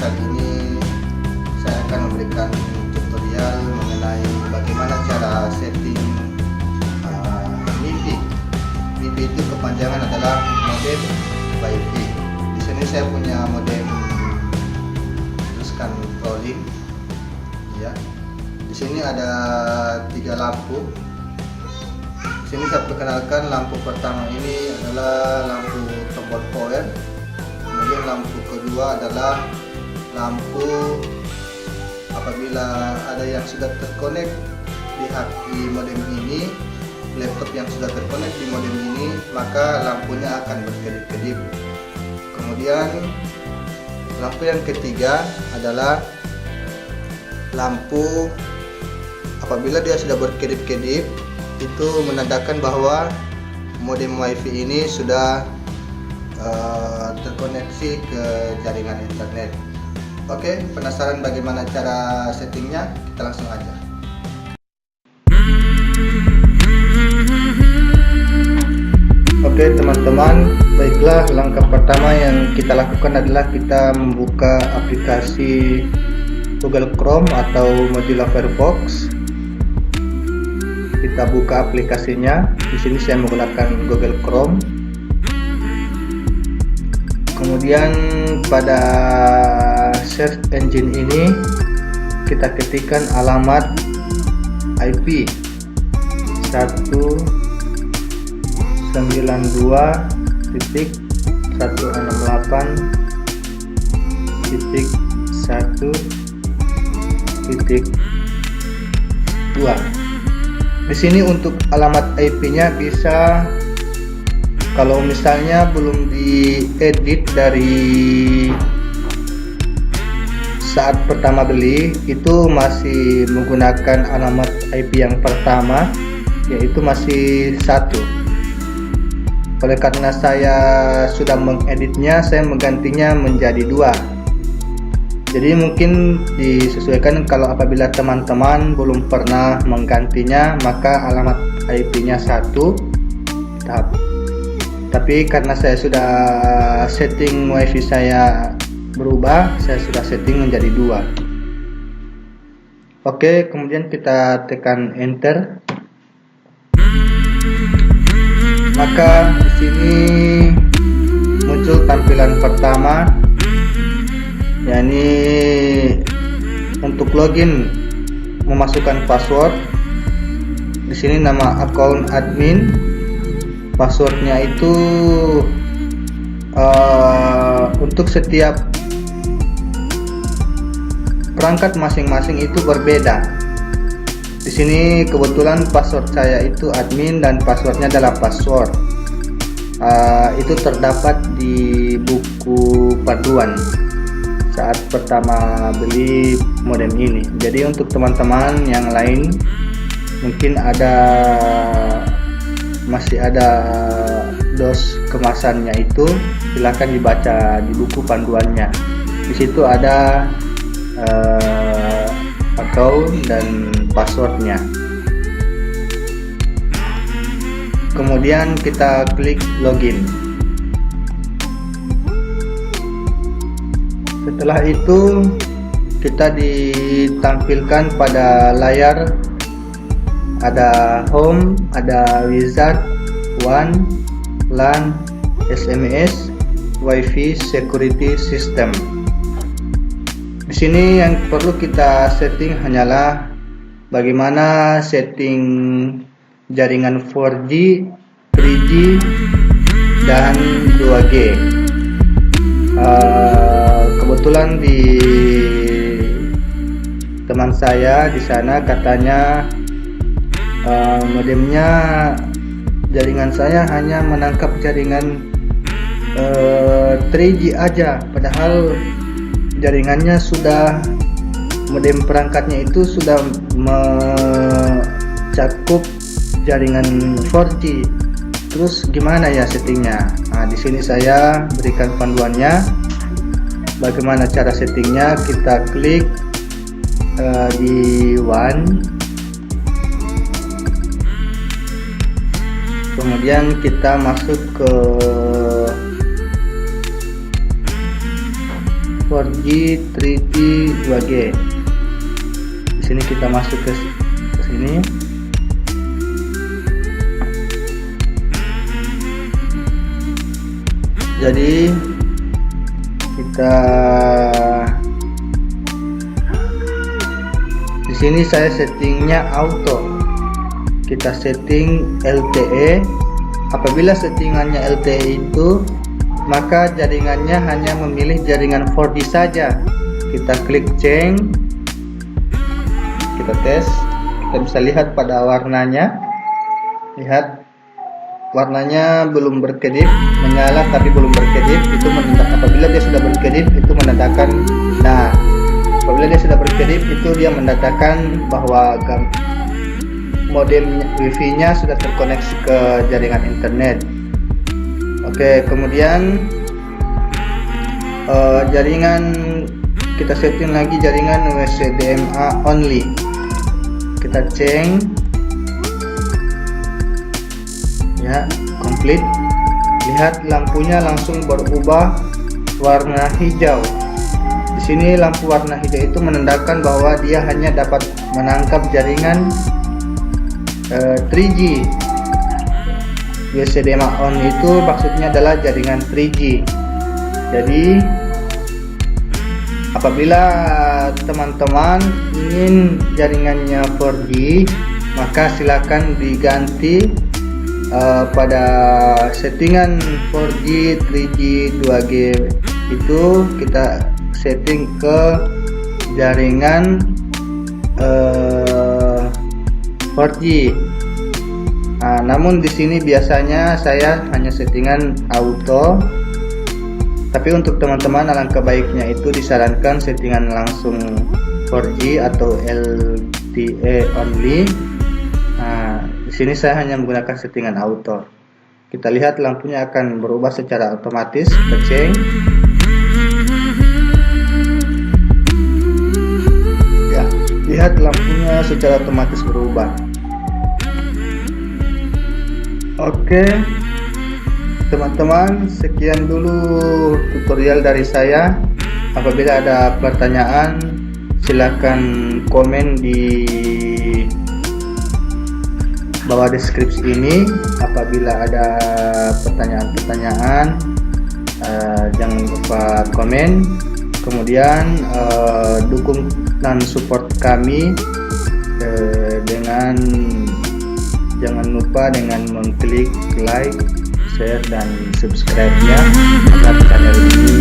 kali ini saya akan memberikan tutorial mengenai bagaimana cara setting MIFI. MIFI itu kepanjangan adalah modem WiFi. Di sini saya punya modem teruskan Prolink. Ya, di sini ada 3 lampu. Di sini saya perkenalkan lampu pertama ini adalah lampu tombol power. Kemudian lampu kedua adalah lampu apabila ada yang sudah terkonek di modem ini, laptop yang sudah terkonek di modem ini, maka lampunya akan berkedip-kedip. Kemudian lampu yang ketiga adalah lampu apabila dia sudah berkedip-kedip, itu menandakan bahwa modem WiFi ini sudah terkoneksi ke jaringan internet. Oke, penasaran bagaimana cara settingnya? Kita langsung aja. Oke teman-teman, baiklah, langkah pertama yang kita lakukan adalah kita membuka aplikasi Google Chrome atau Mozilla Firefox. Kita buka aplikasinya. Di sini saya menggunakan Google Chrome. Kemudian pada search engine ini kita ketikkan alamat IP 192.168.1.2. Di sini untuk alamat IP-nya bisa, kalau misalnya belum diedit dari saat pertama beli, itu masih menggunakan alamat IP yang pertama, yaitu masih 1. Oleh karena saya sudah mengeditnya, saya menggantinya menjadi 2. Jadi mungkin disesuaikan kalau apabila teman-teman belum pernah menggantinya, maka alamat IP-nya 1. Tapi karena saya sudah setting WiFi saya berubah, saya sudah setting menjadi 2. Oke, kemudian kita tekan enter. Maka di sini muncul tampilan pertama, yakni untuk login memasukkan password. Di sini nama akun admin, passwordnya itu untuk setiap perangkat masing-masing itu berbeda. Di sini kebetulan password saya itu admin dan passwordnya adalah password. Itu terdapat di buku panduan saat pertama beli modem ini. Jadi untuk teman-teman yang lain mungkin masih ada dos kemasannya, itu silahkan dibaca di buku panduannya. Di situ ada account dan passwordnya. Kemudian kita klik login. Setelah itu kita ditampilkan pada layar ada home, ada wizard, WAN, LAN, SMS, WiFi, security system. Di sini yang perlu kita setting hanyalah bagaimana setting jaringan 4G, 3G, dan 2G. Kebetulan di teman saya di sana katanya modemnya, jaringan saya hanya menangkap jaringan 3G aja, padahal jaringannya sudah, modem perangkatnya itu sudah mencakup jaringan 4G. Terus gimana ya settingnya? Nah, di sini saya berikan panduannya bagaimana cara settingnya. Kita klik di WAN, kemudian kita masuk ke 4G, 3G, 2G. Di sini kita masuk ke sini. Jadi kita di sini saya settingnya auto. Kita setting LTE. Apabila settingannya LTE itu, maka jaringannya hanya memilih jaringan 4G saja. Kita klik change, kita tes. Kita bisa lihat pada warnanya. Lihat, warnanya belum berkedip, menyala tapi belum berkedip. Itu menandakan apabila dia sudah berkedip, itu menandakan apabila dia sudah berkedip, itu dia menandakan bahwa modem wifi-nya sudah terkoneksi ke jaringan internet. Oke, kemudian jaringan kita setting lagi jaringan WCDMA only. Kita change. Ya, komplit. Lihat, lampunya langsung berubah warna hijau. Di sini lampu warna hijau itu menandakan bahwa dia hanya dapat menangkap jaringan 3G. WCDMA on itu maksudnya adalah jaringan 3G. Jadi apabila teman-teman ingin jaringannya 4G, maka silakan diganti pada settingan 4G, 3G, 2G itu kita setting ke jaringan 4G. Namun di sini biasanya saya hanya settingan auto. Tapi untuk teman-teman, alangkah baiknya itu disarankan settingan langsung 4G atau LTE only. Di sini saya hanya menggunakan settingan auto. Kita lihat lampunya akan berubah secara otomatis. Kita change. Ya, lihat lampunya secara otomatis berubah. Oke, teman-teman, sekian dulu tutorial dari saya. Apabila ada pertanyaan, silahkan komen di bawah deskripsi ini. Apabila ada pertanyaan-pertanyaan, jangan lupa komen. Kemudian dukung dan support kami dengan jangan lupa dengan mengklik like, share, dan subscribe-nya agar channel ini